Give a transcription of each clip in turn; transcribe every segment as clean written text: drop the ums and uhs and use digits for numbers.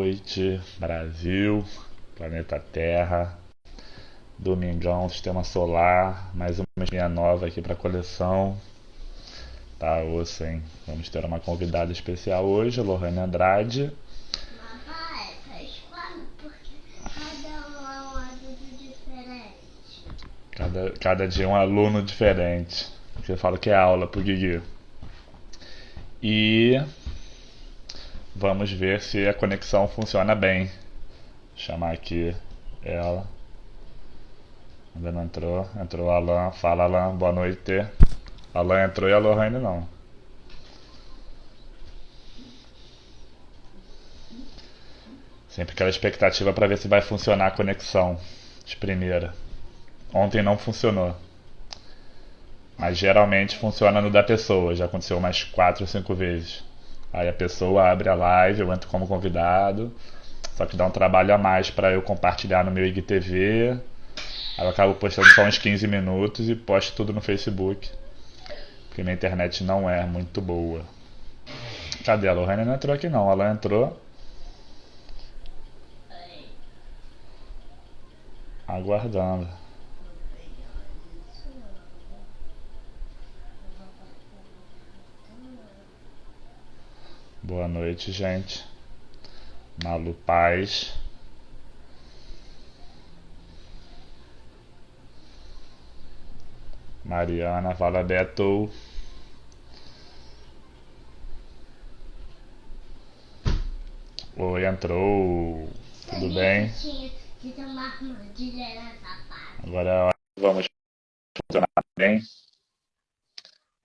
noite, Brasil, planeta Terra, domingão, sistema solar, mais uma espinha nova aqui para coleção. Tá, osso, hein? Vamos ter uma convidada especial hoje, Lohane Andrade. Papai, faz quando? Porque cada um é um adulto diferente. Cada dia um aluno diferente. Você fala que é aula pro Guigui. E vamos ver se a conexão funciona bem. Vou chamar aqui ela. Ainda não entrou. Entrou o Alan. Fala, Alan. Boa noite. Alan entrou e a Lohane não. Sempre aquela expectativa para ver se vai funcionar a conexão de primeira. Ontem não funcionou. Mas geralmente funciona no da pessoa. Já aconteceu umas 4 ou 5 vezes. Aí a pessoa abre a live, eu entro como convidado. Só que dá um trabalho a mais para eu compartilhar no meu IGTV. Aí eu acabo postando só uns 15 minutos e posto tudo no Facebook. Porque minha internet não é muito boa. Cadê a Lohane? Não entrou aqui não. Ela entrou. Aguardando. Boa noite, gente. Malu Paz. Mariana, fala Beto. Oi, entrou. Tudo bem? Tinha que ter uma armadilha nessa parte. Agora é a hora que vamos funcionar bem.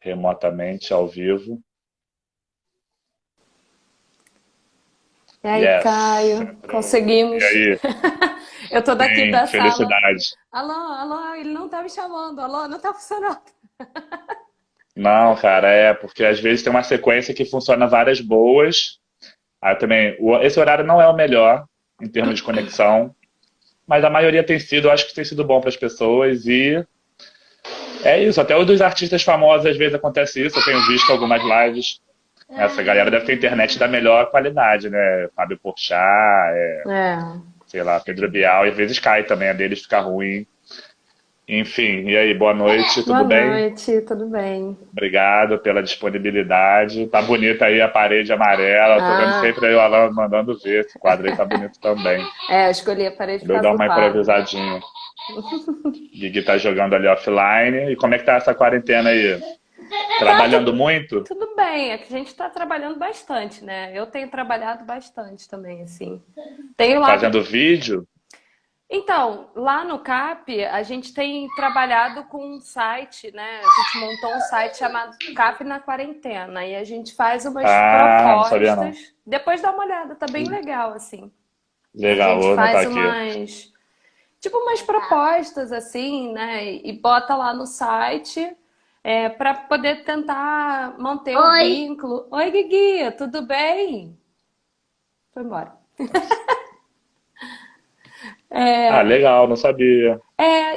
Remotamente, ao vivo. E aí, Yes. Caio, E conseguimos. aí? Eu tô daqui Sim, da sala. felicidade. Alô, alô, ele não tá me chamando. Alô, não tá funcionando. Não, cara, é porque às vezes tem uma sequência que funciona várias boas. Aí também, esse horário não é o melhor em termos de conexão, mas a maioria tem sido, eu acho que tem sido bom para as pessoas e é isso. Até os dos artistas famosos às vezes acontece isso. Eu tenho visto algumas lives. Essa galera deve ter internet da melhor qualidade, né? Fábio Porchat, É. sei lá, Pedro Bial, e às vezes cai também, a deles fica ruim. Enfim, e aí, boa noite, Boa tudo bem? noite, tudo bem? Obrigado pela disponibilidade. Tá bonita aí a parede amarela. Tô vendo Ah, sempre aí o Alan mandando ver. Esse quadro aí tá bonito também. eu escolhi a parede por Deu causa dar do uma quadro. improvisadinha. Gui tá jogando ali offline. E como é que tá essa quarentena aí? Tá Trabalhando muito? tudo bem, é que a gente tá trabalhando bastante, né? Eu tenho trabalhado bastante também, assim. Tenho lá. Fazendo vídeo? Então, lá no CAP, a gente tem trabalhado com um site, né? A gente montou um site chamado CAP na Quarentena e a gente faz umas Ah, não sabia não. propostas. Depois dá uma olhada, tá bem legal, assim. A Legal, gente vou anotar faz aqui. tipo umas propostas, assim, né? E bota lá no site para poder tentar manter o Oi. vínculo. Oi, Guigui, tudo bem? Foi embora. Ah, legal, não sabia.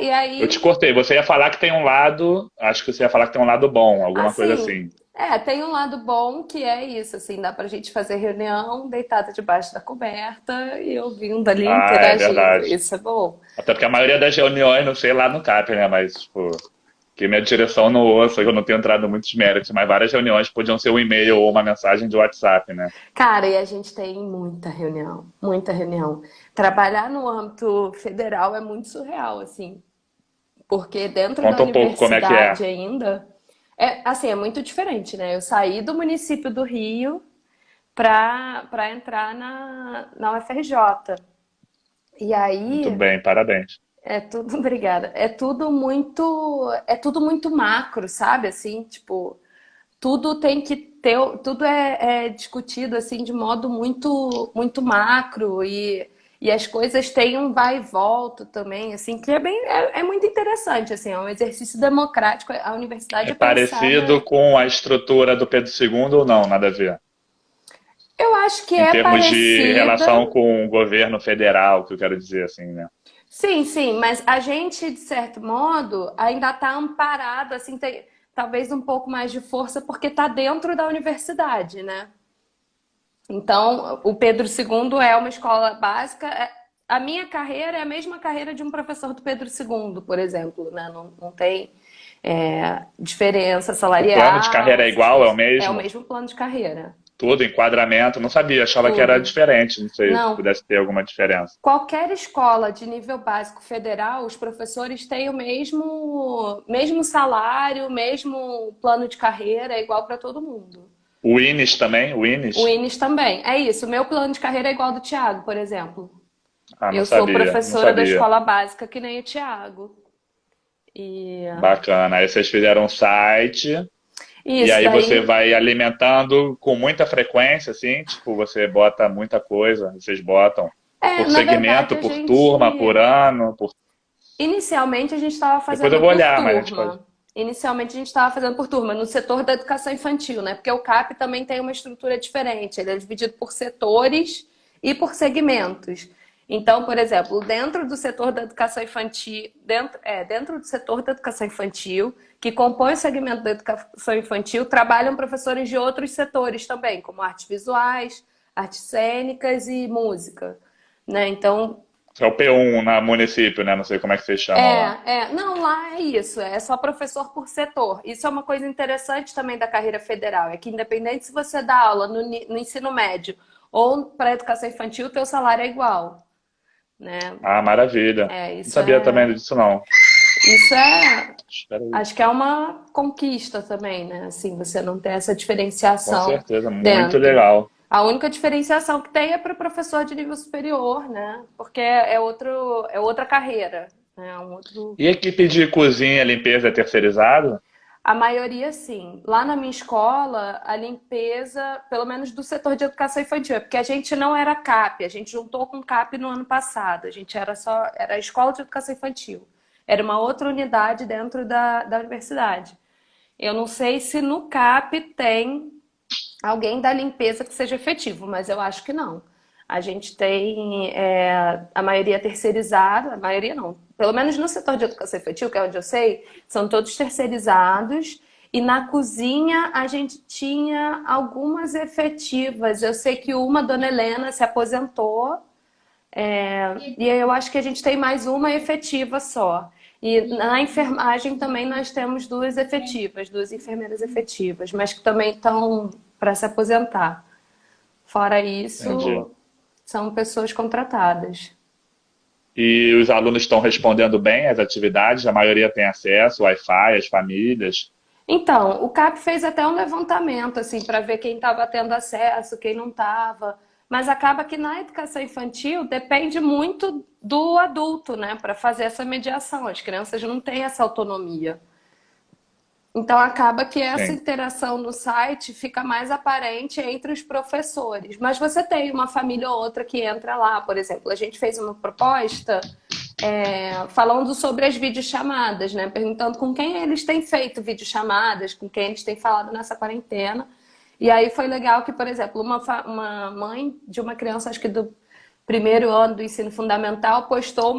E Eu te aí. cortei. Você ia falar que tem um lado. Acho que você ia falar que tem um lado bom, alguma coisa Assim, assim. tem um lado bom que é isso, assim, dá pra gente fazer reunião deitada debaixo da coberta e ouvindo ali, Ah, é interagindo. verdade. Isso é bom. Até porque a maioria das reuniões, não sei lá no CAP, né? Mas, tipo, que minha direção não ouça, eu não tenho entrado em muitos méritos, mas várias reuniões podiam ser um e-mail ou uma mensagem de WhatsApp, né? Cara, e a gente tem muita reunião, muita reunião. Trabalhar no âmbito federal é muito surreal, assim, porque dentro da Conta um pouco como é que é. universidade ainda, assim, é muito diferente, né? Eu saí do município do Rio para entrar na UFRJ. E Muito aí, bem, parabéns. é tudo, obrigada. É tudo muito macro, sabe? Assim, tipo, tudo tem que ter, tudo é discutido assim de modo muito, muito macro e as coisas têm um vai e volta também, assim, que é muito interessante, assim, é um exercício democrático. A universidade É é parecido pensada, com a estrutura do Pedro II ou não? Nada a ver. eu acho que Em é termos de parecida. relação com o governo federal, que eu quero dizer assim, né? Sim, sim, mas a gente, de certo modo, ainda está amparado, assim, tem talvez um pouco mais de força, porque está dentro da universidade, né? Então, o Pedro II é uma escola básica. A minha carreira é a mesma carreira de um professor do Pedro II, por exemplo, né? Não tem diferença O plano de salarial, carreira é essas igual, é o coisas. É o mesmo? mesmo plano de carreira. Tudo, enquadramento, não sabia, achava que era Tudo. diferente, não sei se Não, pudesse ter alguma diferença. qualquer escola de nível básico federal, os professores têm o mesmo salário, mesmo plano de carreira, é igual para todo mundo. O INES também, o O INES? INES também. É isso, o meu plano de carreira é igual ao do Tiago, por exemplo. Ah, não Eu sou sabia, não professora da sabia. escola básica, que nem o Tiago. E Bacana. Aí vocês fizeram um site e isso aí você daí. vai alimentando com muita frequência, assim, tipo, você bota muita coisa, vocês botam por Na verdade, segmento, por turma, por ano, por... inicialmente a gente estava Depois eu fazendo vou por olhar, mas a gente pode. turma. Inicialmente a gente estava fazendo por turma, no setor da educação infantil, né? Porque o CAP também tem uma estrutura diferente. Ele é dividido por setores e por segmentos. Então, por exemplo, dentro do setor da educação infantil, dentro do setor da educação infantil, que compõe o segmento da educação infantil, trabalham professores de outros setores também, como artes visuais, artes cênicas e música, né? Então, É o P1 na município, né? Não sei como é que vocês chamam lá. não, lá é isso, é só professor por setor. Isso é uma coisa interessante também da carreira federal, é que independente se você dá aula no ensino médio ou para educação infantil, o teu salário é igual, né? Ah, maravilha. É, Não sabia também disso, não. isso é, Espera aí. acho que é uma conquista também, né? Assim, você não ter essa Com diferenciação certeza, muito dentro. legal. A única diferenciação que tem é para o professor de nível superior, né? Porque é outra carreira, né? É um outro. E equipe de cozinha, limpeza é terceirizada? A maioria, sim. Lá na minha escola, a limpeza, pelo menos do setor de educação infantil, é porque a gente não era CAP, a gente juntou com CAP no ano passado. A gente era a Escola de Educação Infantil. Era uma outra unidade dentro da universidade. Eu não sei se no CAP tem alguém da limpeza que seja efetivo, mas eu acho que não. A gente tem a maioria terceirizada, a maioria não. Pelo menos no setor de educação infantil, que é onde eu sei, são todos terceirizados. E na cozinha a gente tinha algumas efetivas. Eu sei que uma, Dona Helena, se aposentou. E eu acho que a gente tem mais uma efetiva só. E na enfermagem também nós temos duas efetivas, duas enfermeiras efetivas, mas que também estão para se aposentar. Fora Entendi. isso, são pessoas contratadas. E os alunos estão respondendo bem às atividades? A maioria tem acesso, Wi-Fi, as famílias? Então, o CAP fez até um levantamento assim para ver quem estava tendo acesso, quem não estava. Mas acaba que na educação infantil depende muito do adulto, né, para fazer essa mediação. As crianças não têm essa autonomia. Então acaba que essa Sim. interação no site fica mais aparente entre os professores. Mas você tem uma família ou outra que entra lá, por exemplo. A gente fez uma proposta falando sobre as videochamadas, né? Perguntando com quem eles têm feito videochamadas, com quem eles têm falado nessa quarentena. E aí foi legal que, por exemplo, uma mãe de uma criança, acho que do primeiro ano do ensino fundamental, postou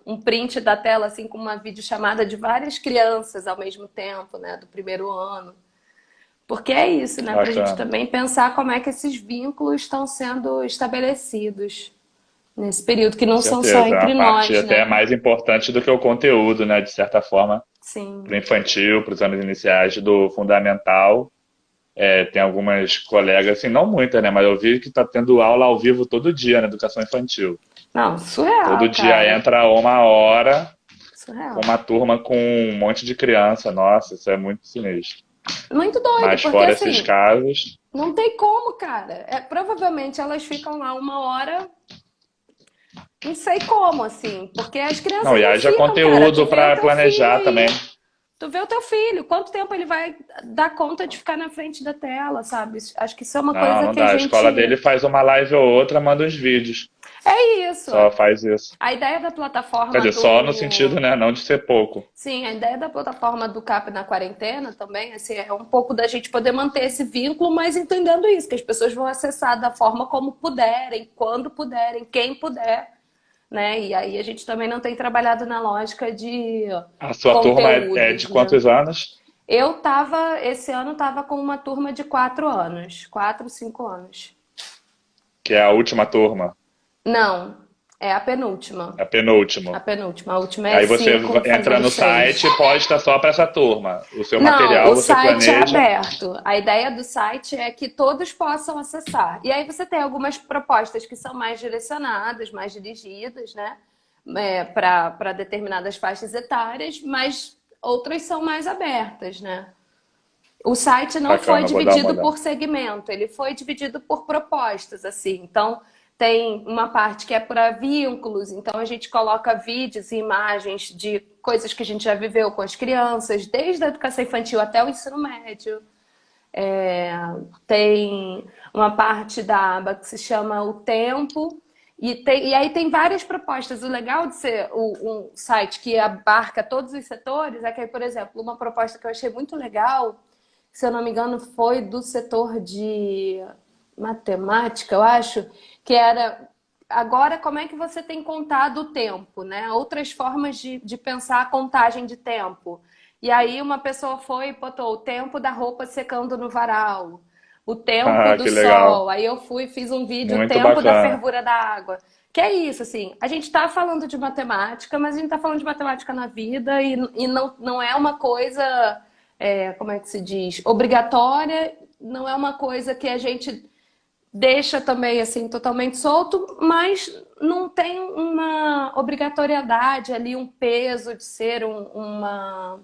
um print da tela, assim, com uma videochamada de várias crianças ao mesmo tempo, né, do primeiro ano. Porque é isso, né, para a gente Bacana. também pensar como é que esses vínculos estão sendo estabelecidos nesse período, que Com não são só certeza. É uma entre parte nós, até né? mais importante do que o conteúdo, né? De certa forma, para o Sim. infantil, para os anos iniciais do fundamental. Tem algumas colegas, assim, não muitas, né? Mas eu vi que está tendo aula ao vivo todo dia na educação infantil. Não, Todo surreal, dia cara. entra uma hora com Surreal. uma turma com um monte de criança. Nossa, isso é muito sinistro. Muito doido, Mas porque fora esses assim, casos. não tem como, cara. Provavelmente elas ficam lá uma hora. Não sei como, assim, porque as Não, crianças e não haja ficam, cara. Tu conteúdo vê o para teu filho planejar também. aí, tu vê o teu filho, quanto tempo ele vai dar conta de ficar na frente da tela, sabe? Acho que isso é uma Não, coisa não que a dá. A gente. escola dele faz uma live ou outra, manda uns vídeos. É isso. Só faz isso. A ideia da Quer plataforma dizer, só no do. sentido, né? Não de ser pouco. Sim, a ideia da plataforma do CAP na quarentena também, assim, é um pouco da gente poder manter esse vínculo, mas entendendo isso, que as pessoas vão acessar da forma como puderem, quando puderem, quem puder, né? E aí a gente também não tem trabalhado na lógica de A sua turma é conteúdos, de né? quantos anos? Esse ano tava com uma turma de 4 anos, 4, 5 anos. que é a última turma, Não, é a penúltima. a penúltima. A penúltima. A última é Aí você 5, entra fazendo no 6. site e posta só para essa turma. O seu Não, material o você site é planeja. aberto. A ideia do site é que todos possam acessar. E aí você tem algumas propostas que são mais direcionadas, mais dirigidas, né? Para determinadas faixas etárias, mas outras são mais abertas, né? O site não foi Bacana, vou dar uma dividido olhada. por segmento, ele foi dividido por propostas, assim. Então, tem uma parte que é para vínculos, então a gente coloca vídeos e imagens de coisas que a gente já viveu com as crianças, desde a educação infantil até o ensino médio. É, tem uma parte da aba que se chama O Tempo, e aí tem várias propostas. O legal de ser um site que abarca todos os setores é que, por exemplo, uma proposta que eu achei muito legal, se eu não me engano, foi do setor de matemática, eu acho, que era agora como é que você tem contado o tempo, né? Outras formas de pensar a contagem de tempo. E aí uma pessoa foi e botou o tempo da roupa secando no varal, o tempo Ah, do que legal. sol. Aí eu fui e fiz um vídeo, o Muito tempo da bacana. fervura da água. Que é isso, assim, a gente está falando de matemática, mas a gente está falando de matemática na vida e não é uma coisa, como é que se diz, obrigatória, não é uma coisa que a gente deixa também assim totalmente solto, mas não tem uma obrigatoriedade ali, um peso de ser uma,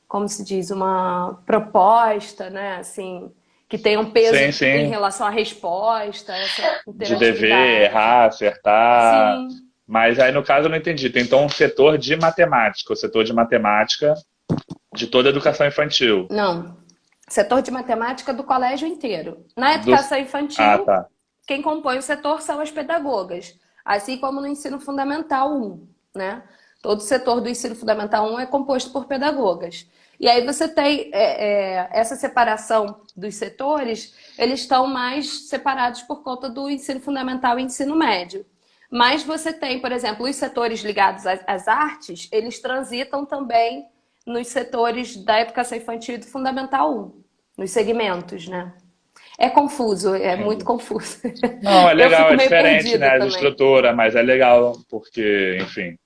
como se diz, uma proposta, né? Assim, que tem um Sim, peso em sim. relação à resposta, essa De dever, interatividade. errar, acertar. Sim, Mas aí no caso eu não entendi. Tem então um setor de matemática, o setor de matemática de toda a educação infantil. não. Setor de matemática do colégio inteiro. Na Do... educação Ah, infantil, tá. quem compõe o setor são as pedagogas, assim como no ensino fundamental 1, né? Todo o setor do ensino fundamental 1 é composto por pedagogas. E aí você tem essa separação dos setores, eles estão mais separados por conta do ensino fundamental e ensino médio. Mas você tem, por exemplo, os setores ligados às artes, eles transitam também nos setores da educação infantil e do fundamental 1, nos segmentos, né? É confuso, é muito Entendi. confuso. Não, é Eu legal, fico é meio diferente, perdida né, a também. estrutura, mas é legal porque, enfim,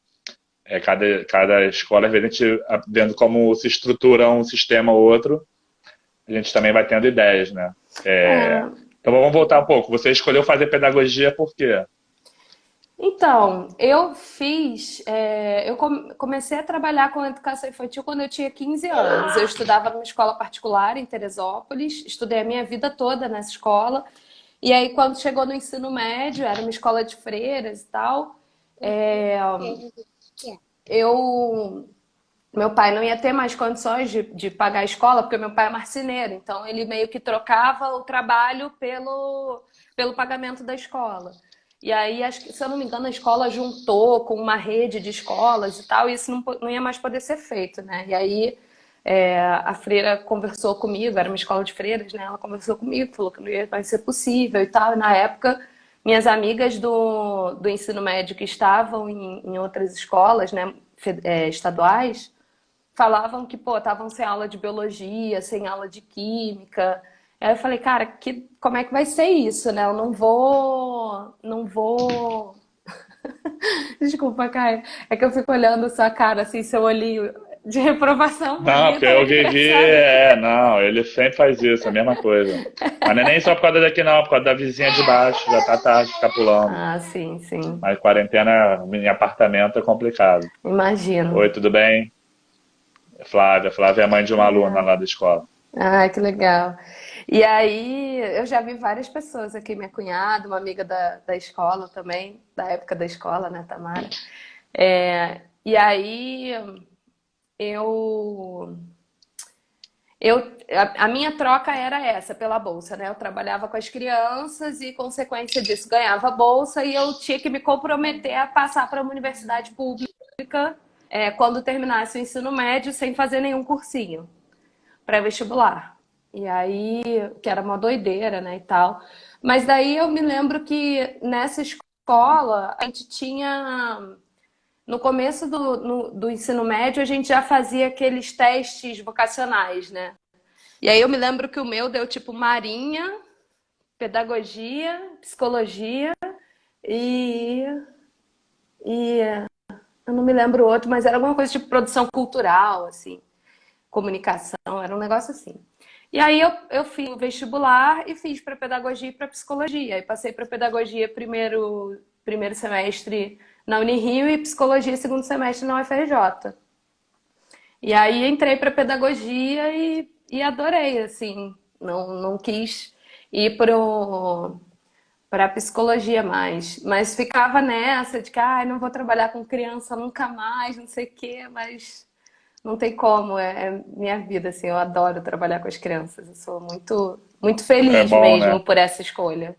cada escola, às vezes, a gente, vendo como se estrutura um sistema ou outro, a gente também vai tendo ideias, né? É, É, então vamos voltar um pouco. Você escolheu fazer pedagogia por quê? então, eu fiz. Eu comecei a trabalhar com educação infantil quando eu tinha 15 anos. Eu estudava numa escola particular em Teresópolis, estudei a minha vida toda nessa escola. E aí, quando chegou no ensino médio, era uma escola de freiras e tal, é, eu meu pai não ia ter mais condições de pagar a escola, porque meu pai é marceneiro, então ele meio que trocava o trabalho pelo pagamento da escola. E aí, acho que, se eu não me engano, a escola juntou com uma rede de escolas e tal, e isso não ia mais poder ser feito, né? E aí a freira conversou comigo, era uma escola de freiras, né? Ela conversou comigo, falou que não ia mais ser possível e tal. E na época, minhas amigas do ensino médio que estavam em outras escolas, né, estaduais, falavam que, pô, estavam sem aula de biologia, sem aula de química. Aí eu falei, cara, como é que vai ser isso, né? Eu não vou. Desculpa, Caio. É que eu fico olhando a sua cara, assim, seu olhinho de reprovação pra Não, mim, porque tá eu muito vivi, engraçado. não, ele sempre faz isso, a mesma coisa. Mas não é nem só por causa daqui não, por causa da vizinha de baixo, já tá tarde, ficar pulando. Ah, sim, sim. Mas quarentena em apartamento é complicado. Imagino. Oi, tudo bem? Flávia, Flávia é mãe de uma aluna lá da escola. Ah, que legal. E aí, eu já vi várias pessoas aqui, minha cunhada, uma amiga da escola também, da época da escola, né, Tamara? E aí, eu, a minha troca era essa, pela bolsa, né? Eu trabalhava com as crianças e, consequência disso, ganhava bolsa e eu tinha que me comprometer a passar para uma universidade pública, quando terminasse o ensino médio, sem fazer nenhum cursinho pré-vestibular. E aí, que era uma doideira, né, e tal. Mas daí eu me lembro que nessa escola a gente tinha, no começo do ensino médio, a gente já fazia aqueles testes vocacionais, né? E aí eu me lembro que o meu deu tipo marinha, pedagogia, psicologia e, e eu não me lembro o outro, mas era alguma coisa tipo produção cultural, assim, comunicação, era um negócio assim. E aí eu fiz o vestibular e fiz para pedagogia e para psicologia. Aí passei para pedagogia primeiro semestre na Unirio e psicologia segundo semestre na UFRJ. E aí entrei para pedagogia e adorei, assim, não quis ir para psicologia mais, mas ficava nessa de que não vou trabalhar com criança nunca mais, não sei o quê, mas não tem como, é minha vida, assim, eu adoro trabalhar com as crianças, eu sou muito, muito É feliz bom, né? mesmo por essa escolha.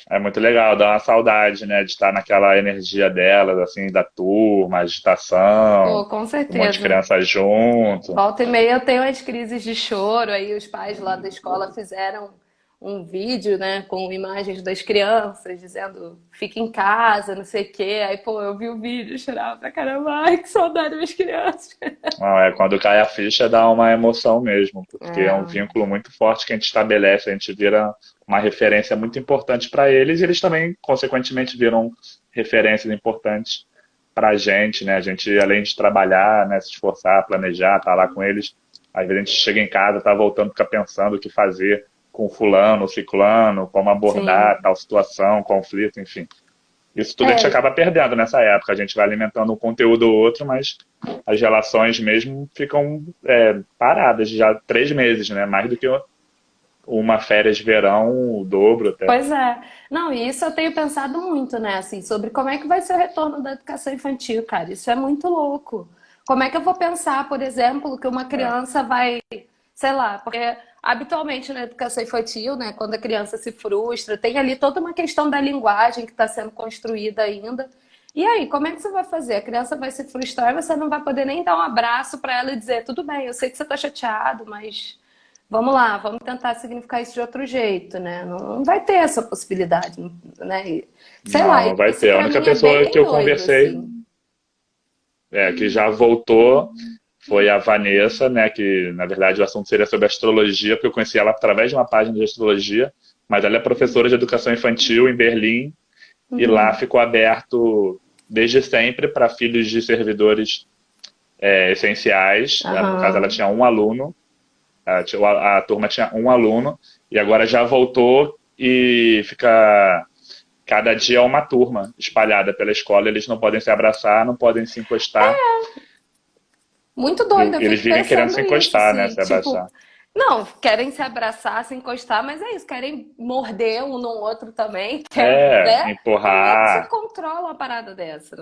É muito legal, dá uma saudade, né, de estar naquela energia delas, assim, da turma, agitação, Pô, com um monte de certeza. crianças junto. Volta e meia eu tenho as crises de choro, aí os pais lá da escola fizeram um vídeo, né, com imagens das crianças, dizendo fica em casa, não sei o quê. Aí, pô, eu vi o vídeo, chorava pra caramba, ai, que saudade das crianças. Não, quando cai a ficha dá uma emoção mesmo, porque é um É, vínculo muito forte que a gente estabelece, a gente vira uma referência muito importante para eles e eles também, consequentemente, viram referências importantes para a gente, né? A gente, além de trabalhar, né, se esforçar, planejar, estar lá com eles, às vezes a gente chega em casa, tá voltando, fica pensando o que fazer com fulano, ciclano, como abordar sim. tal situação, conflito, enfim. Isso tudo a gente É, acaba perdendo nessa época. A gente vai alimentando um conteúdo ou outro, mas as relações mesmo ficam paradas já 3 meses, né? Mais do que uma férias de verão, o dobro até. pois é. Não, e isso eu tenho pensado muito, né, assim, sobre como é que vai ser o retorno da educação infantil, cara. Isso é muito louco. Como é que eu vou pensar, por exemplo, que uma É. criança vai, sei lá, porque habitualmente na educação infantil, né, quando a criança se frustra, tem ali toda uma questão da linguagem que está sendo construída ainda. E aí, como é que você vai fazer? A criança vai se frustrar e você não vai poder nem dar um abraço para ela e dizer, tudo bem, eu sei que você está chateado, mas vamos lá, vamos tentar significar isso de outro jeito, né? Não vai ter essa possibilidade, né? Sei lá, Não, não vai isso ter. A pra única mim é pessoa que bem eu doido, conversei, assim. que já voltou, foi a Vanessa, né? Que na verdade o assunto seria sobre astrologia, porque eu conheci ela através de uma página de astrologia, mas ela é professora de educação infantil em Berlim e lá Uhum. ficou aberto desde sempre para filhos de servidores essenciais. No caso, ela Aham. tinha um aluno, a turma tinha um aluno, e agora já voltou e fica cada dia uma turma espalhada pela escola. Eles não podem se abraçar, não podem se encostar. Muito E doido, eu eles fico vivem querendo pensando se isso, encostar, né? assim, Se tipo, abraçar. não, querem se abraçar, se encostar, mas é isso, querem morder um no outro também, quer, né? Como é que você Empurrar. controla uma parada dessa?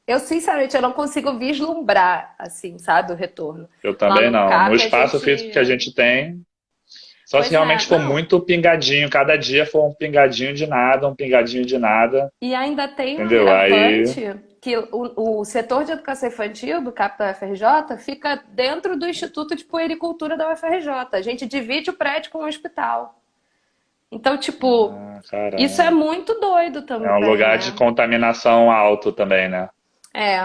Eu, sinceramente, eu não consigo vislumbrar, assim, sabe, o retorno. Eu Lá também no não. No CAP a espaço gente. físico que a gente tem, só se Pois é, realmente for não. muito pingadinho. Cada dia for um pingadinho de nada, um pingadinho de nada. E ainda tem um Entendeu? Aí. agravante que o setor de educação infantil do CAP da UFRJ fica dentro do Instituto de Puericultura da UFRJ. A gente divide o prédio com o hospital. Então, tipo, Ah, isso é caramba. muito doido É um também, lugar de né? contaminação alto também, né? É.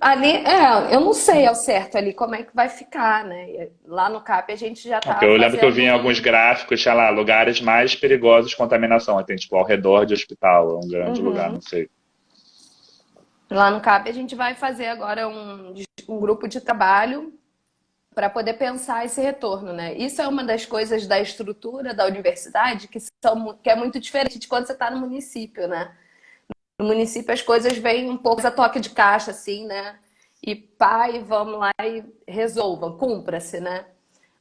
Ali, eu não sei ao certo ali como é que vai ficar, né? Lá no CAP a gente já Não, porque tá eu lembro que eu vi fazendo em alguns um. gráficos, tinha lá, lugares mais perigosos de contaminação. Aí tem, tipo, ao redor de hospital, é um grande lugar, não Uhum. sei. Lá no CAP a gente vai fazer agora um grupo de trabalho para poder pensar esse retorno, né? Isso é uma das coisas da estrutura da universidade que é muito diferente de quando você está no município, né? No município as coisas vêm um pouco a toque de caixa, assim, né? E pai, vamos lá e resolvam, cumpra-se, né?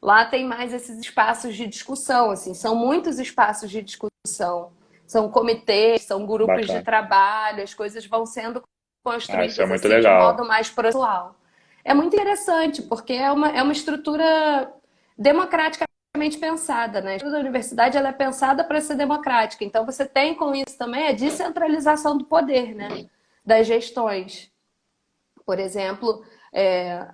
Lá tem mais esses espaços de discussão, assim, são muitos espaços de discussão. São comitês, são grupos de Bacana. trabalho, as coisas vão sendo Ah, isso é construídas muito assim de legal. modo mais processual. É muito interessante, porque é uma estrutura democraticamente pensada, né? A estrutura da universidade ela é pensada para ser democrática. Então você tem com isso também a descentralização do poder, né? Das gestões. Por exemplo,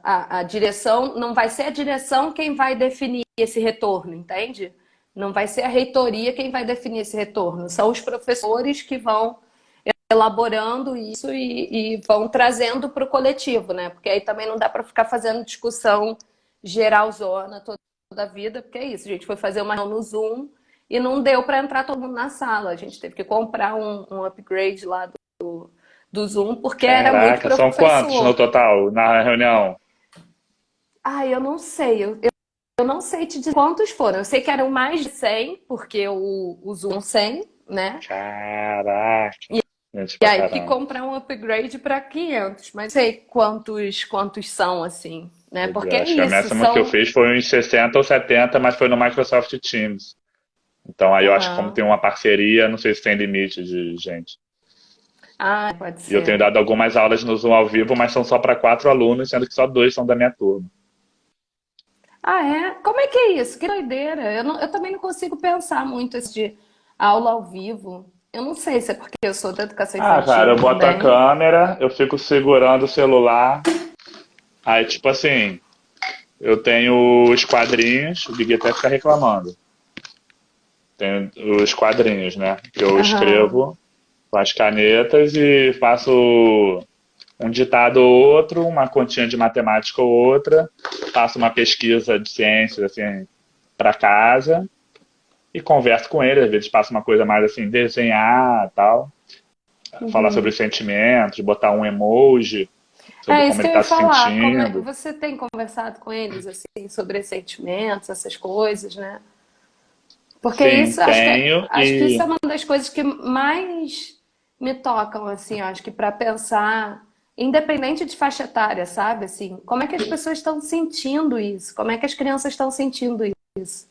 a direção não vai ser a direção quem vai definir esse retorno, entende? Não vai ser a reitoria quem vai definir esse retorno. São os professores que vão elaborando isso e vão trazendo para o coletivo, né? Porque aí também não dá para ficar fazendo discussão geralzona toda a vida, porque é isso. A gente foi fazer uma reunião no Zoom e não deu para entrar todo mundo na sala. A gente teve que comprar um upgrade lá do Zoom, porque era muito Caraca, são quantos no professor. total na reunião? Eu não sei, eu não sei te dizer quantos foram. Eu sei que eram mais de 100, porque o Zoom 100, né? Caraca, gente E pra aí que caramba. comprar um upgrade para 500, mas não sei quantos são assim, né? Pois Porque é, é acho que a isso, máxima que eu são. fiz foi uns 60 ou 70, mas foi no Microsoft Teams. Então aí eu acho que como tem Aham. uma parceria, não sei se tem limite de gente. Ah, pode E eu tenho ser. dado algumas aulas no Zoom ao vivo, mas são só para 4 alunos, sendo que só 2 são da minha turma. Ah, é? Como é que é isso? Que doideira. Eu também não consigo pensar muito isso de aula ao vivo. Eu não sei se é porque eu sou da educação Ah, cara, infantil eu boto a também. câmera, eu fico segurando o celular. Aí, tipo assim, eu tenho os quadrinhos, o Big até fica reclamando. Tenho os quadrinhos, né? Que eu Aham. escrevo com as canetas e faço um ditado ou outro, uma continha de matemática ou outra, faço uma pesquisa de ciências, assim, para casa e converso com ele. Às vezes passo uma coisa mais assim, desenhar tal, falar sobre Uhum. os sentimentos, botar um emoji sobre É isso como que ele eu ia está se falar. sentindo. Você tem conversado com eles assim sobre sentimentos, essas coisas, né? Porque Sim, isso, tenho acho que isso é e uma das coisas que mais me tocam, assim, eu acho que para pensar, independente de faixa etária, sabe? Assim, como é que as pessoas estão sentindo isso? Como é que as crianças estão sentindo isso?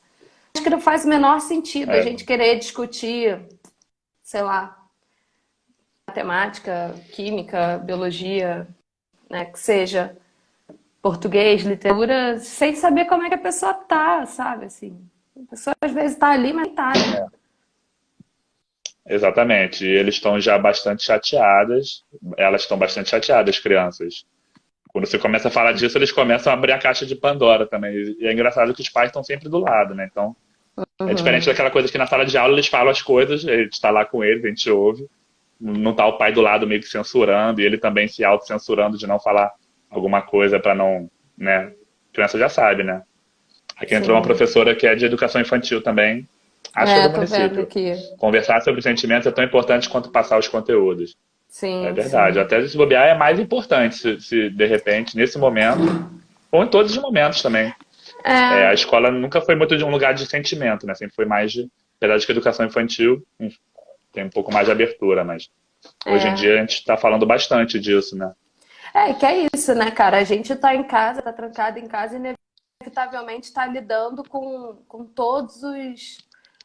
Acho que não faz o menor sentido a é, gente querer discutir, sei lá, matemática, química, biologia, né, que seja português, literatura, sem saber como é que a pessoa tá, sabe? Assim, a pessoa às vezes tá ali, mas não tá, né? exatamente. E eles estão já bastante chateadas, elas estão bastante chateadas, crianças. Quando você começa a falar disso, eles começam a abrir a caixa de Pandora também. E é engraçado que os pais estão sempre do lado, né? Então, é diferente Uhum. daquela coisa que na sala de aula eles falam as coisas, a gente está lá com eles, a gente ouve. Não tá o pai do lado meio que censurando, e ele também se autocensurando de não falar alguma coisa para não, né? A criança já sabe, né? Aqui entrou uma Sim. professora que é de educação infantil também, acho que é É, do tô vendo município. aqui. Conversar sobre sentimentos é tão importante quanto passar os conteúdos. É Sim, verdade. sim. Até se bobear é mais importante se de repente, nesse momento, ou em todos os momentos também. É, a É, escola nunca foi muito de um lugar de sentimento, né? Sempre foi mais de. Apesar de que a educação infantil tem um pouco mais de abertura, mas hoje em dia é. a gente está falando bastante disso, né? Que é isso, né, cara? A gente tá em casa, tá trancado em casa e inevitavelmente tá lidando com todos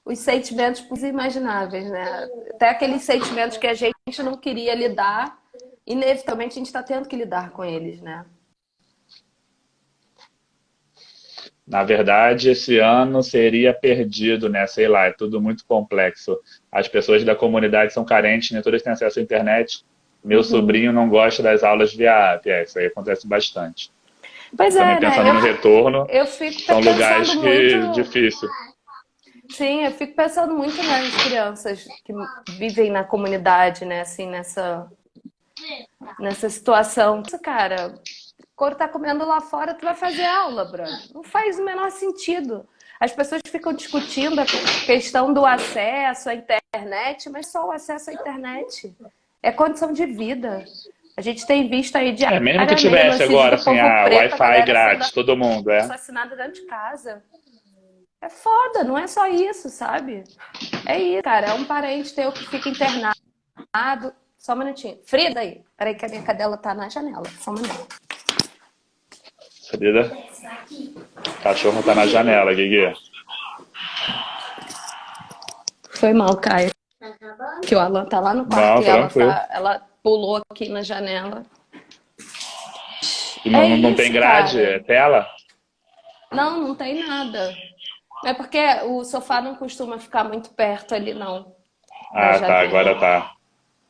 os sentimentos imagináveis, né? Até aqueles sentimentos que a gente não queria lidar, inevitavelmente a gente tá tendo que lidar com eles, né? Na verdade, esse ano seria perdido, né? Sei lá, é tudo muito complexo. As pessoas da comunidade são carentes, nem todas têm acesso à internet. Meu Uhum. sobrinho não gosta das aulas via app. É, isso aí acontece bastante. E Pois também é, né? pensando no retorno, Eu fico são lugares pensando muito. que difícil. Sim, eu fico pensando muito nas crianças que vivem na comunidade, né? Assim, nessa situação. Isso, cara, quando tá comendo lá fora, tu vai fazer aula, brother. Não faz o menor sentido. As pessoas ficam discutindo a questão do acesso à internet, mas só o acesso à internet. É condição de vida. A gente tem visto aí É, mesmo que diariamente tivesse notícias agora, do assim, povo a preto, a Wi-Fi galera sendo grátis, todo mundo, é. assassinada dentro de casa. É foda, não é só isso, sabe? É isso, cara. É um parente teu que fica internado. Só um minutinho. Frida aí. Peraí que a minha cadela tá na janela. Só um minuto. Frida, cachorro tá na janela, Guigui. Foi mal, Caio. Tá acabando? Que o Alan tá lá no quarto Não, e tranquilo. ela pulou aqui na janela. E É não tem isso, grade, cara. é tela? Não, não tem nada. É porque o sofá não costuma ficar muito perto ali, não, da Ah, tá, agora janela. tá.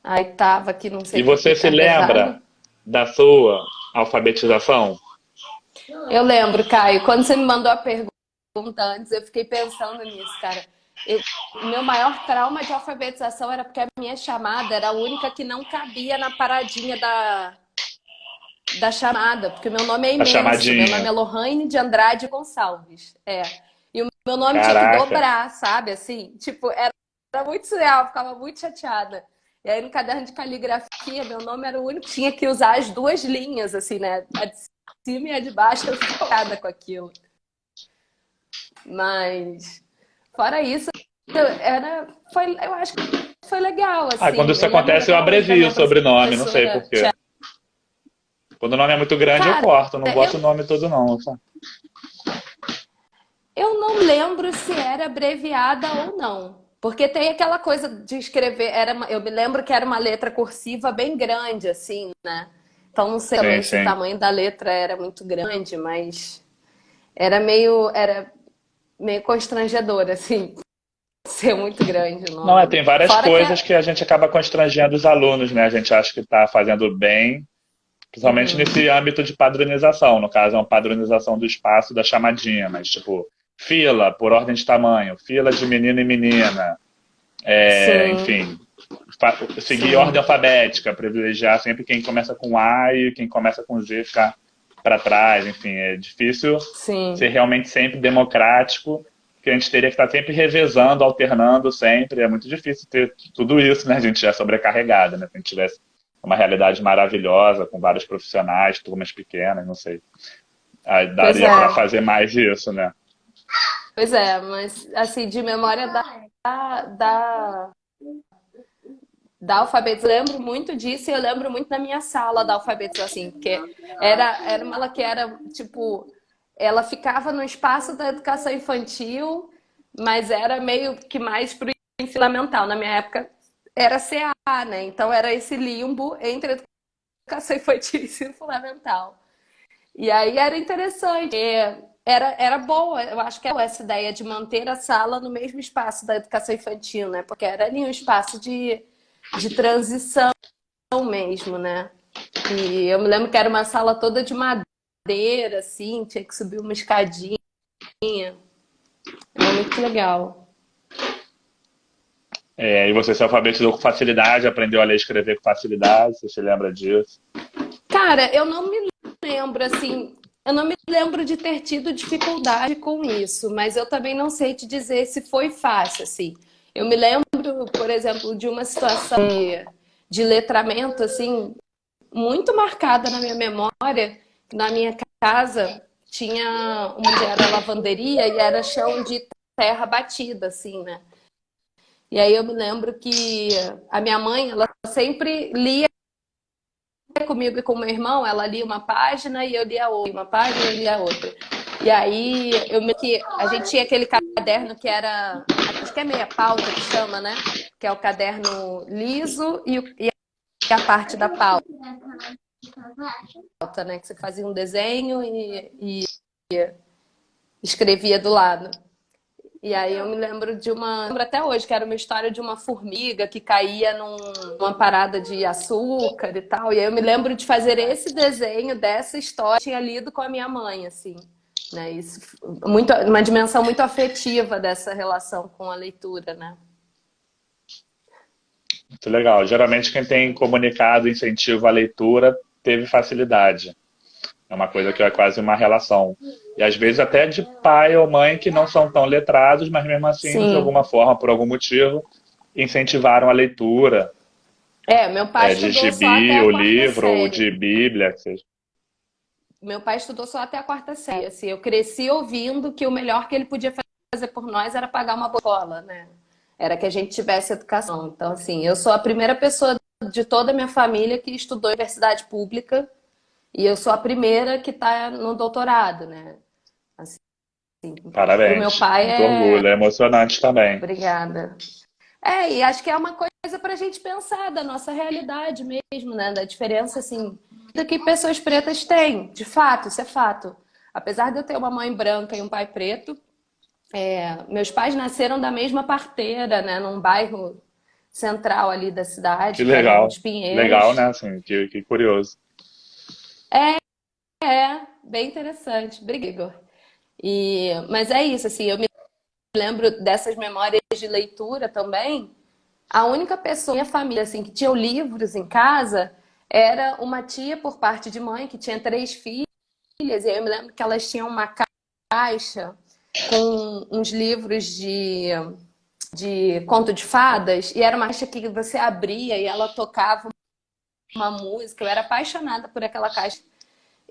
Aí tava aqui, não sei E por que você se carregado. lembra da sua alfabetização? Eu lembro, Caio, quando você me mandou a pergunta antes, eu fiquei pensando nisso, cara. O meu maior trauma de alfabetização era porque a minha chamada era a única que não cabia na paradinha da chamada, porque o meu nome é A imenso. Meu nome chamadinha. é Lohane de Andrade Gonçalves. É. E o meu nome tinha que Caraca. dobrar, sabe? Assim, tipo, era muito surreal, eu ficava muito chateada. E aí no caderno de caligrafia, meu nome era o único que tinha que usar as duas linhas, assim, né? A de cima e a de baixo, eu ficava chateada com aquilo. Mas, fora isso, eu acho que foi legal, Ah, quando assim. isso Eu lembro acontece, eu até hoje da abrevio o minha sobrenome, não sei por professora. quê. Quando o nome é muito grande, eu Cara, corto, não boto o eu, nome todo, não. Tá? eu não lembro se era abreviada ou não. Porque tem aquela coisa de escrever. Eu me lembro que era uma letra cursiva bem grande, assim, né? Então não sei Sim, também se o sim. tamanho da letra era muito grande, mas era meio constrangedor, assim, ser muito grande o Não, nome. tem várias Fora que coisas que a gente acaba constrangendo os alunos, né? A gente acha que está fazendo bem, principalmente Uhum, nesse âmbito de padronização. No caso, é uma padronização do espaço da chamadinha, mas tipo, fila por ordem de tamanho, fila de menino e menina, sim, enfim, seguir ordem sim, alfabética, privilegiar sempre quem começa com A e quem começa com Z ficar para trás, enfim, é difícil ser sim. realmente sempre democrático, que a gente teria que estar sempre revezando, alternando sempre, é muito difícil ter tudo isso, né? A gente já é sobrecarregada, né? Se a gente tivesse uma realidade maravilhosa, com vários profissionais, turmas pequenas, não sei. Aí Pois daria para é, fazer mais disso, né? pois é, mas assim, de memória da, da alfabetização, eu lembro muito disso e eu lembro muito da minha sala da alfabetização, assim, porque era uma aula que era, tipo, ela ficava no espaço da educação infantil, mas era meio que mais pro ensino fundamental. Na minha época era CA, né? Então era esse limbo entre a educação infantil e ensino fundamental. E aí era interessante, era boa, eu acho que é boa essa ideia de manter a sala no mesmo espaço da educação infantil, né? Porque era ali um espaço de transição mesmo, né? E eu me lembro que era uma sala toda de madeira, assim, tinha que subir uma escadinha, era muito legal. E você se alfabetizou com facilidade, aprendeu a ler e escrever com facilidade, você se lembra disso? Cara, eu não me lembro assim, eu não me lembro de ter tido dificuldade com isso, mas eu também não sei te dizer se foi fácil, assim. Eu me lembro, por exemplo, de uma situação de letramento, assim, muito marcada na minha memória, que na minha casa tinha onde era lavanderia e era chão de terra batida, assim, né? E aí eu me lembro que a minha mãe, ela sempre lia comigo e com meu irmão, ela lia uma página e eu lia outra, uma página e eu lia outra. E aí eu me que a gente tinha aquele caderno que era, acho que é meia pauta que chama, né? Que é o caderno liso e a parte da pauta, né? Que você fazia um desenho e escrevia do lado. E aí eu me lembro de uma. Lembro até hoje, que era uma história de uma formiga que caía numa parada de açúcar e tal. E aí eu me lembro de fazer esse desenho dessa história que eu tinha lido com a minha mãe, assim. Né? Isso, muito, uma dimensão muito afetiva dessa relação com a leitura, né? Muito legal. Geralmente quem tem comunicado incentivo à leitura teve facilidade. É uma coisa que é quase uma relação. E às vezes até de pai ou mãe que não são tão letrados, mas mesmo assim, de Sim. alguma forma, por algum motivo, incentivaram a leitura É, meu pai de estudou só até gibi, a ou quarta livro, ou série. de bíblia, que seja. Meu pai estudou só até a quarta série. Assim, eu cresci ouvindo que o melhor que ele podia fazer por nós era pagar uma boa escola, né? Era que a gente tivesse educação. Então, assim, eu sou a primeira pessoa de toda a minha família que estudou em universidade pública e eu sou a primeira que está no doutorado, né? Assim, para o meu Parabéns. pai Muito orgulho. É é. emocionante também. Obrigada. É, e acho que é uma coisa para a gente pensar da nossa realidade mesmo, né? Da diferença, assim, que pessoas pretas têm. De fato, isso é fato. Apesar de eu ter uma mãe branca e um pai preto, meus pais nasceram da mesma parteira, né? Num bairro central ali da Que cidade, que era um legal. dos Legal, né? Pinheiros. Assim, que curioso. Bem interessante. Obrigada, Igor. Mas é isso, assim, eu me lembro dessas memórias de leitura também. A única pessoa da minha família assim, que tinha livros em casa era uma tia por parte de mãe, que tinha três filhas, e aí eu me lembro que elas tinham uma caixa. com uns livros de conto de fadas, e era uma caixa que você abria e ela tocava uma música. Eu era apaixonada por aquela caixa.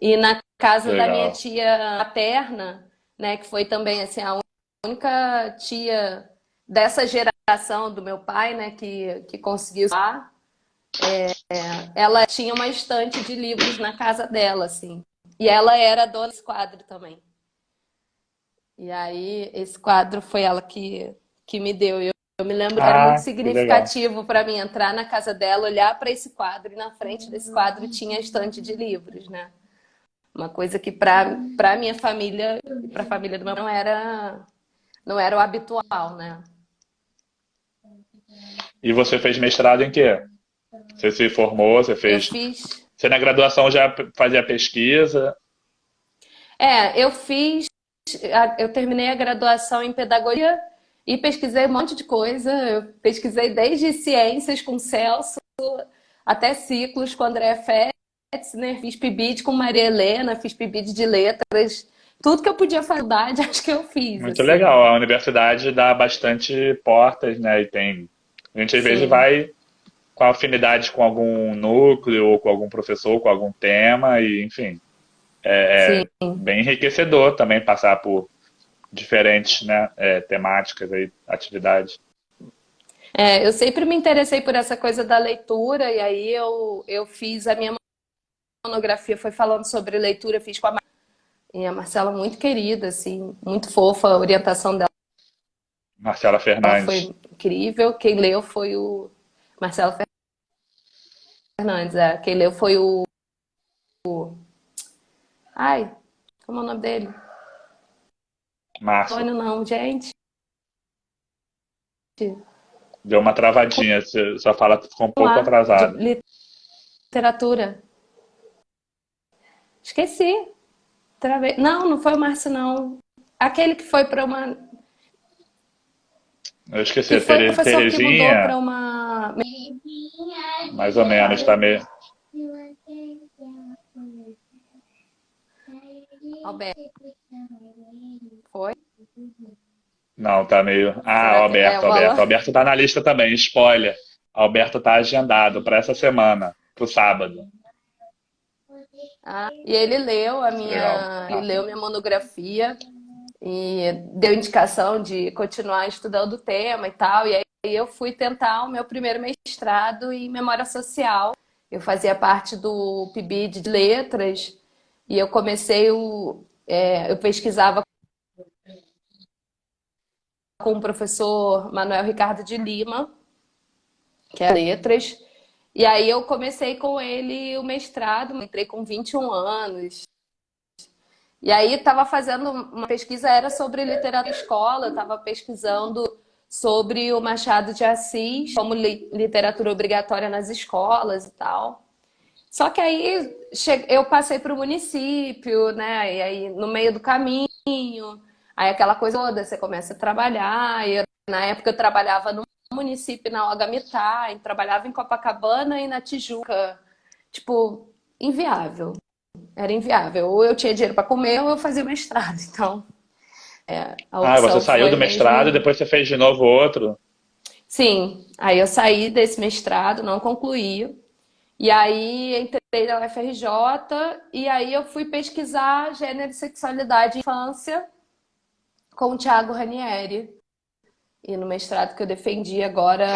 E na casa da minha Legal. tia materna, né, que foi também assim a única tia dessa geração do meu pai, né, que conseguiu lá, ela tinha uma estante de livros na casa dela, assim. E ela era dona desse quadro também. E aí, esse quadro foi ela que me deu. Eu me lembro, era muito Ah, que legal. significativo para mim entrar na casa dela, olhar para esse quadro e na frente desse quadro tinha a estante de livros, né? Uma coisa que para minha família e para a família do meu pai não era o habitual, né? E você fez mestrado em quê? Você se formou, você Eu fez. fiz, Você na graduação já fazia pesquisa? eu fiz, eu terminei a graduação em pedagogia e pesquisei um monte de coisa. Eu pesquisei desde ciências com Celso até ciclos com André Fetzner, fiz PIBID com Maria Helena, fiz PIBID de letras. Tudo que eu podia faculdade, acho que eu fiz, Muito assim. legal. A universidade dá bastante portas, né? E tem. A gente às vezes Sim, vai com afinidade com algum núcleo, ou com algum professor, com algum tema, e enfim, sim. bem enriquecedor também passar por diferentes, né, temáticas aí, atividades. Eu sempre me interessei por essa coisa da leitura, e aí eu fiz a minha monografia, foi falando sobre leitura, fiz com a e a Marcela muito querida, assim, muito fofa, a orientação dela Marcela Fernandes. foi incrível. Quem leu foi o Marcelo Fernandes, quem leu foi ai, como é o nome dele? Márcio. Antônio não, gente. Deu uma travadinha, sua fala ficou um Vamos pouco lá, de atrasada. literatura. Esqueci. Travei. Não, não foi o Márcio, não. Aquele que foi para uma. Eu esqueci, Que foi o professor que mudou Terezinha, para uma. mais ou menos, tá meio. Alberto, foi? Não, tá meio. Ah, o Será que. Alberto, O Alberto. O Alan. Alberto tá na lista também, spoiler. O Alberto tá agendado para essa semana, pro sábado. E ele leu Legal. ele leu minha monografia e deu indicação de continuar estudando o tema e tal. E aí eu fui tentar o meu primeiro mestrado em memória social. Eu fazia parte do PIBID de letras e eu comecei eu pesquisava com o professor Manuel Ricardo de Lima, que é letras. E aí eu comecei com ele o mestrado, entrei com 21 anos. E aí estava fazendo uma pesquisa, era sobre literatura escola, estava pesquisando sobre o Machado de Assis como literatura obrigatória nas escolas e tal. Só que aí eu passei para o município, né? E aí no meio do caminho, aí aquela coisa toda, você começa a trabalhar. Na época eu trabalhava no município, na Algamitá, e trabalhava em Copacabana e na Tijuca. Tipo, inviável. Era inviável. Ou eu tinha dinheiro para comer ou eu fazia mestrado. Então, a Ah, você opção saiu foi do mestrado e mesmo. depois você fez de novo outro. Sim, aí eu saí desse mestrado, não concluí. E aí entrei na UFRJ e aí eu fui pesquisar gênero e sexualidade em infância com o Thiago Ranieri. E no mestrado que eu defendi agora,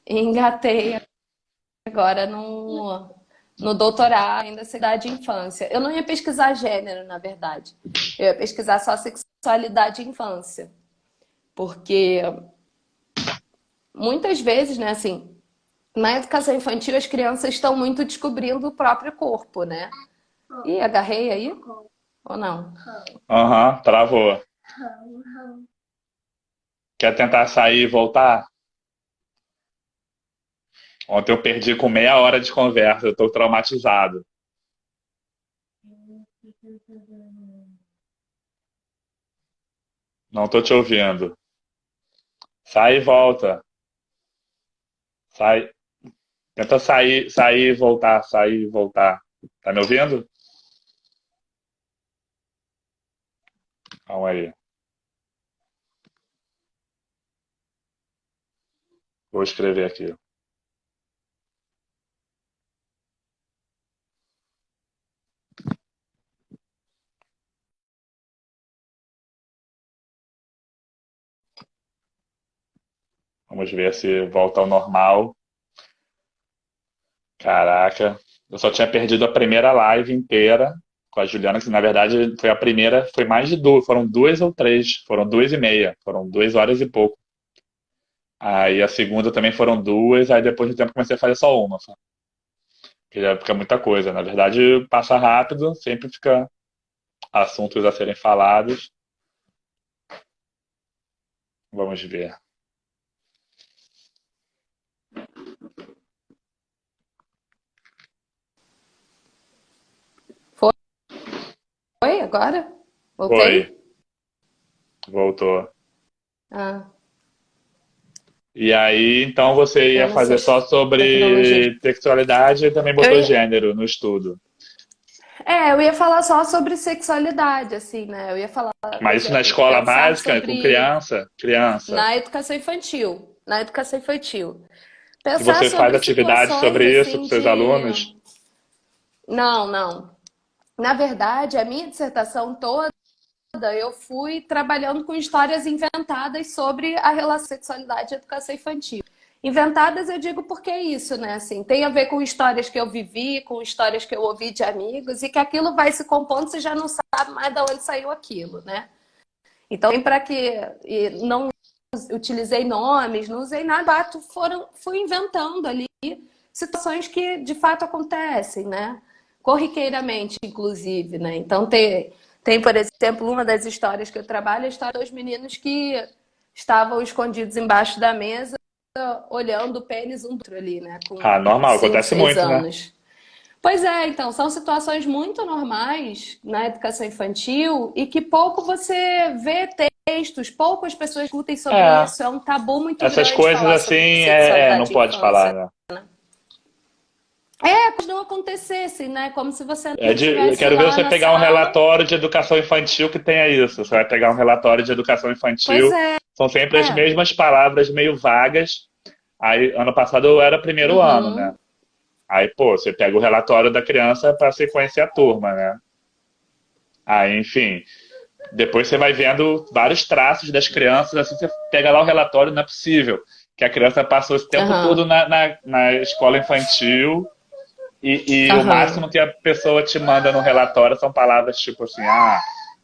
engatei agora no doutorado ainda sexualidade e infância. Eu não ia pesquisar gênero, na verdade. Eu ia pesquisar só sexualidade e infância. Porque muitas vezes, né, assim, na educação infantil as crianças estão muito descobrindo o próprio corpo, né? Ih, agarrei aí? Ou não? Aham, travou. Quer tentar sair e voltar? Ontem eu perdi com meia hora de conversa, eu tô traumatizado. Não tô te ouvindo. Sai e volta. Sai. Tenta sair, sair e voltar, sair e voltar. Tá me ouvindo? Calma aí. Vou escrever aqui. Vamos ver se volta ao normal. Caraca, eu só tinha perdido a primeira live inteira com a Juliana, que na verdade foi a primeira, foi mais de duas, foram duas ou três, foram 2h30, foram 2 horas e pouco. Aí a segunda também foram duas, aí depois do tempo comecei a fazer só uma, sabe? Porque já fica muita coisa. Na verdade, passa rápido, sempre fica assuntos a serem falados. Vamos ver. Foi agora? Oi, Voltei? voltou. Ah, E aí, então você ia eu fazer só nessas tecnologias. sobre sexualidade e também Eu botou ia, gênero no estudo. eu ia falar só sobre sexualidade, assim, né? Eu ia falar, por Mas isso na exemplo, escola pensar básica, com sobre criança, criança. na educação infantil, na educação infantil. E Pensar você faz sobre atividades situações sobre isso com assim seus de. alunos? Não, não. Na verdade, a minha dissertação toda eu fui trabalhando com histórias inventadas sobre a relação sexualidade e educação infantil. Inventadas eu digo porque é isso, né? Assim, tem a ver com histórias que eu vivi, com histórias que eu ouvi de amigos e que aquilo vai se compondo, você já não sabe mais de onde saiu aquilo, né? Então, para que e não utilizei nomes, não usei nada, fui inventando ali situações que de fato acontecem, né? Corriqueiramente, inclusive, né? Então tem, por exemplo, uma das histórias que eu trabalho, a história dos meninos que estavam escondidos embaixo da mesa, olhando o pênis um do outro ali, né? Com Ah, normal, 5, acontece 6 muito, né? anos. Pois é, então, são situações muito normais na educação infantil e que pouco você vê textos, poucas pessoas discutem sobre É, isso. É um tabu muito essas grande coisas falar sobre assim, não sexualidade e pode falar, infância. né? Mas não acontecesse, né? Como se você não Eu estivesse quero ver lá você na pegar um sala. relatório de educação infantil que tenha isso. Você vai pegar um relatório de educação Pois infantil, é. são sempre as mesmas palavras meio vagas. Aí, ano passado eu era primeiro ano, né? Uhum. Aí, pô, você pega o relatório da criança para você conhecer a turma, né? Aí, enfim, depois você vai vendo vários traços das crianças, assim você pega lá o relatório, não é possível que a criança passou esse tempo Aham. todo na escola infantil e o máximo Aham. que a pessoa te manda no relatório são palavras tipo assim,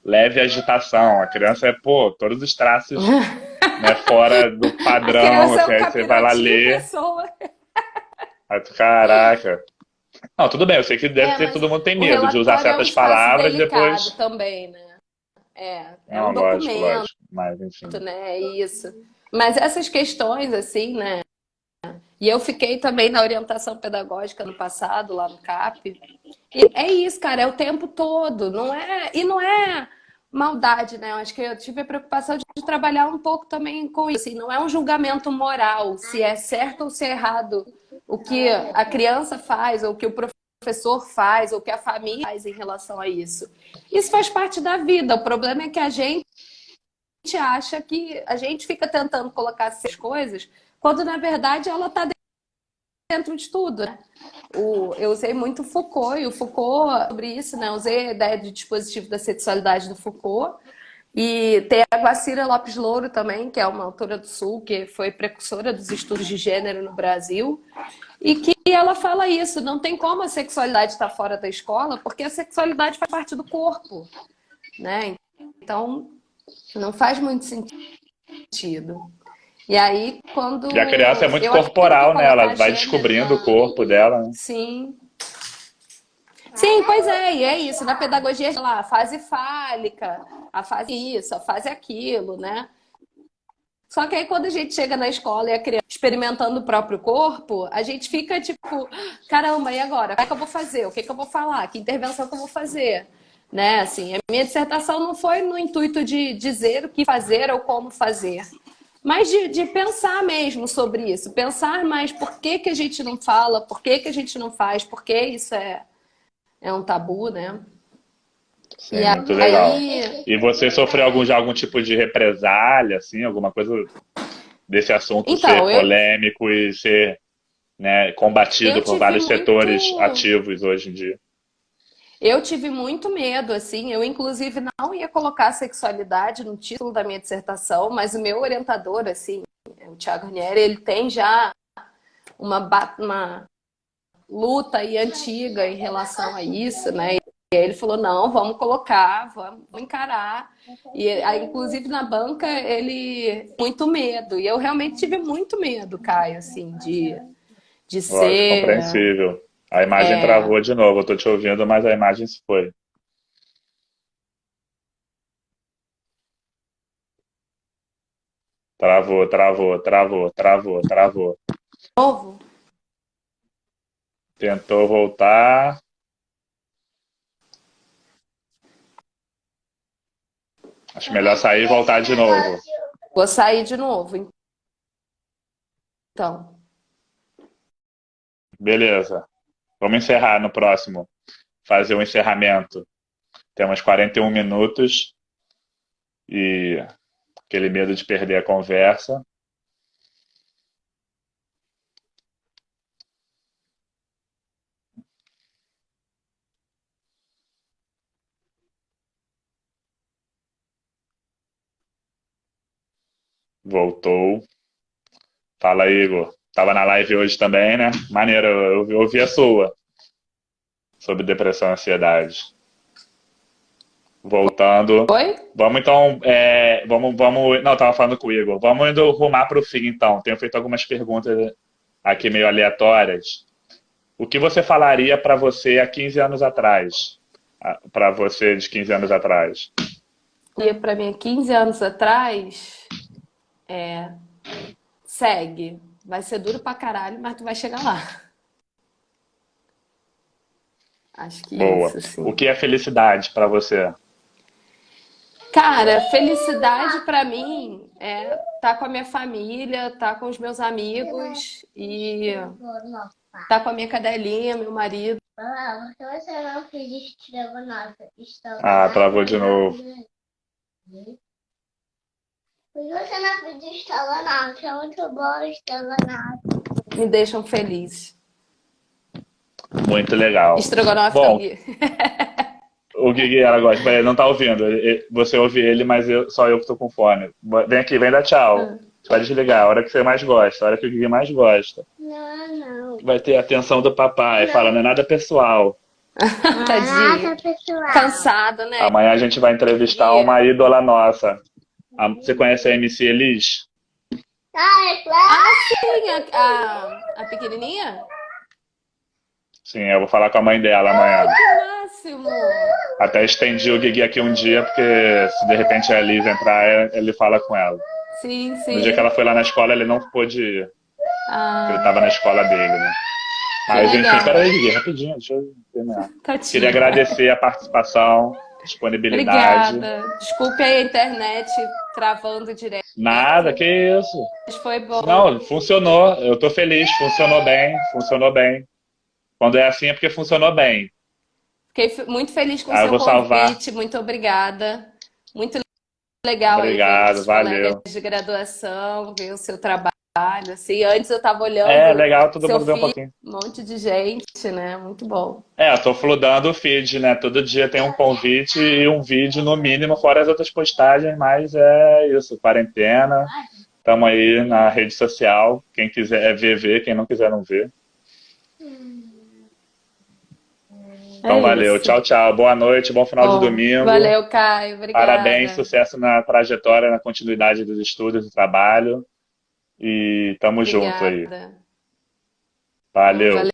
leve agitação. A criança é, pô, todos os traços, né, fora do A padrão, criança é assim, o aí você vai lá capirotinho ler, pessoa. aí tu, caraca. Não, tudo bem, eu sei que deve ter, Mas todo mundo tem o medo de usar relatório é um certas espaço palavras delicado depois. também, né? É um Não, lógico, documento, lógico. Mas, enfim. né? Isso. Mas essas questões, assim, né? E eu fiquei também na orientação pedagógica no passado, lá no CAP. E é isso, cara, é o tempo todo, não é? E não é maldade, né? Eu acho que eu tive a preocupação de trabalhar um pouco também com isso. Assim, não é um julgamento moral, se é certo ou se é errado o que a criança faz, ou o que o professor faz, ou o que a família faz em relação a isso. Isso faz parte da vida. O problema é que a gente acha que a gente fica tentando colocar essas coisas, quando na verdade ela está dentro de tudo, né? Eu usei muito Foucault, e o Foucault, sobre isso, né? Eu usei a ideia de dispositivo da sexualidade do Foucault. E tem a Guacira Lopes Louro também, que é uma autora do Sul, que foi precursora dos estudos de gênero no Brasil. E que ela fala isso, não tem como a sexualidade estar fora da escola, porque a sexualidade faz parte do corpo, né? Então, não faz muito sentido. E aí, E a criança é quando muito eu acho que tem que corporal, né? Ela colocar vai gênero descobrindo o na. corpo dela, né? Sim, sim, pois é, e é isso. Na pedagogia, sei lá, a fase fálica, a fase isso, a fase aquilo, né? Só que aí quando a gente chega na escola e a criança experimentando o próprio corpo, a gente fica tipo, caramba, e agora? O que é que eu vou fazer? O que é que eu vou falar? Que intervenção que eu vou fazer? Né? Assim, a minha dissertação não foi no intuito de dizer o que fazer ou como fazer, mas de pensar mesmo sobre isso. Pensar mais por que que a gente não fala, por que que a gente não faz, por que isso é um tabu, né? E Sim, muito legal. aí, E você sofreu algum tipo de represália, assim, alguma coisa desse assunto ser então, polêmico e ser, né, combatido eu por tive vários muito. setores ativos hoje em dia? Eu tive muito medo, assim. Eu, inclusive, não ia colocar a sexualidade no título da minha dissertação, mas o meu orientador, assim, o Thiago Ranieri, ele tem já uma luta aí antiga em relação a isso, né? E aí ele falou, não, vamos colocar, vamos encarar. E aí, inclusive na banca, ele muito medo. E eu realmente tive muito medo, Caio, assim, de Lógico, ser. compreensível. A imagem É, travou de novo. Eu tô te ouvindo, mas a imagem se foi. Travou, travou, travou, travou, travou. novo. Tentou voltar. Acho melhor sair e voltar de novo. Vou sair de novo, então. Beleza. Vamos encerrar no próximo. Fazer o encerramento. Temos 41 minutos e aquele medo de perder a conversa. Voltou. Fala aí, Igor. Tava na live hoje também, né? Maneiro, eu ouvi a sua sobre depressão e ansiedade. Voltando. Oi? Vamos então. Vamos. Não, tava falando com o Igor. Vamos indo rumar para o fim, então. Tenho feito algumas perguntas aqui meio aleatórias. O que você falaria para você há 15 anos atrás? Para você de 15 anos atrás? E para mim, 15 anos atrás, segue. Vai ser duro pra caralho, mas tu vai chegar lá. Acho que Boa. isso, O assim. que é felicidade para você? Cara, felicidade pra mim é estar com a minha família, estar com os meus amigos e estar com a minha cadelinha, meu marido. Por que você não fez estrogonofe? Ah, Estrogonofe travou é de novo. maravilhoso. Por que você não fez estrogonofe? É muito bom estrogonofe. Me deixam feliz. Muito legal. Estrogonofe do Bom, Gui. o Guigui, ela gosta, mas ele não tá ouvindo. Você ouve ele, mas só eu que tô com fone. Vem aqui, vem dar tchau. Você vai desligar, a hora que você mais gosta, a hora que o Guigui mais gosta. Não, não. Vai ter a atenção do papai. Não. Fala, não é nada pessoal. Tadinho. Caraca, pessoal. Cansado, né, Amanhã a gente vai entrevistar Gui? uma ídola nossa. Você conhece a MC Elis? Ah, é claro. Ah, sim, a pequenininha? Sim, eu vou falar com a mãe dela amanhã. Que máximo! Até estendi o Guigui aqui um dia, porque se de repente a Elis entrar, ele fala com ela. Sim, No dia que sim. ela foi lá na escola, ele não pôde ir, porque ele Ah, estava na escola dele, né? que Mas enfim, legal. peraí, Guigui, rapidinho, deixa eu terminar. Queria Tadinho. agradecer a participação, disponibilidade. Obrigada. Desculpe aí a internet travando direto. Nada, que isso. Mas foi bom. Não, funcionou. Eu tô feliz, funcionou bem, funcionou bem. Quando é assim é porque funcionou bem. Fiquei muito feliz com o Ah, eu seu vou salvar. convite. Muito obrigada. Muito legal aí ver Obrigado, nossos colegas valeu. de graduação, ver o seu trabalho. Assim, antes eu estava É, olhando legal, todo seu mundo vê um feed, pouquinho. um monte de gente, né? Muito bom. É, eu tô fludando o feed, né? Todo dia tem um convite e um vídeo no mínimo, fora as outras postagens, mas é isso, quarentena. Tamo aí na rede social. Quem quiser ver, vê. Quem não quiser, não vê. É Então valeu. isso. Tchau, tchau. Boa noite, bom final de Bom, domingo. valeu, Caio. Parabéns, Obrigada. sucesso na trajetória, na continuidade dos estudos e trabalho. E tamo junto aí. Obrigada. Bom, Valeu. valeu.